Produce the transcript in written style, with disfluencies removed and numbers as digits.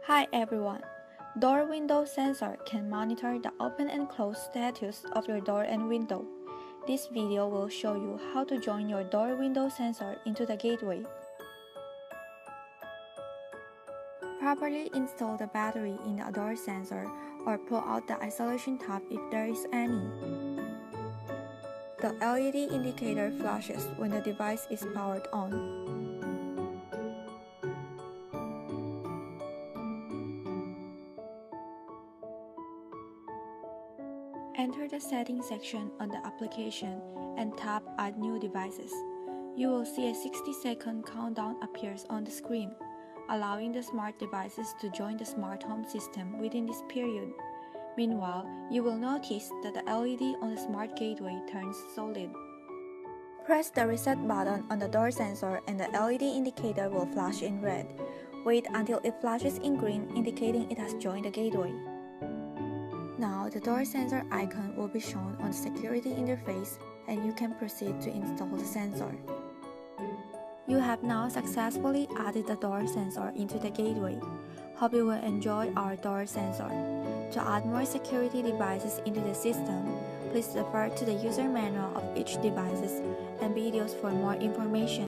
Hi everyone! Door window sensor can monitor the open and close status of your door and window. This video will show you how to join your door window sensor into the gateway. Properly install the battery in the door sensor or pull out the isolation tab if there is any. The LED indicator flashes when the device is powered on. Enter the settings section on the application and tap Add New Devices. You will see a 60-second countdown appears on the screen, allowing the smart devices to join the smart home system within this period. Meanwhile, you will notice that the LED on the smart gateway turns solid. Press the reset button on the door sensor and the LED indicator will flash in red. Wait until it flashes in green, indicating it has joined the gateway. Now, the door sensor icon will be shown on the security interface and you can proceed to install the sensor. You have now successfully added the door sensor into the gateway. Hope you will enjoy our door sensor. To add more security devices into the system, please refer to the user manual of each device and videos for more information.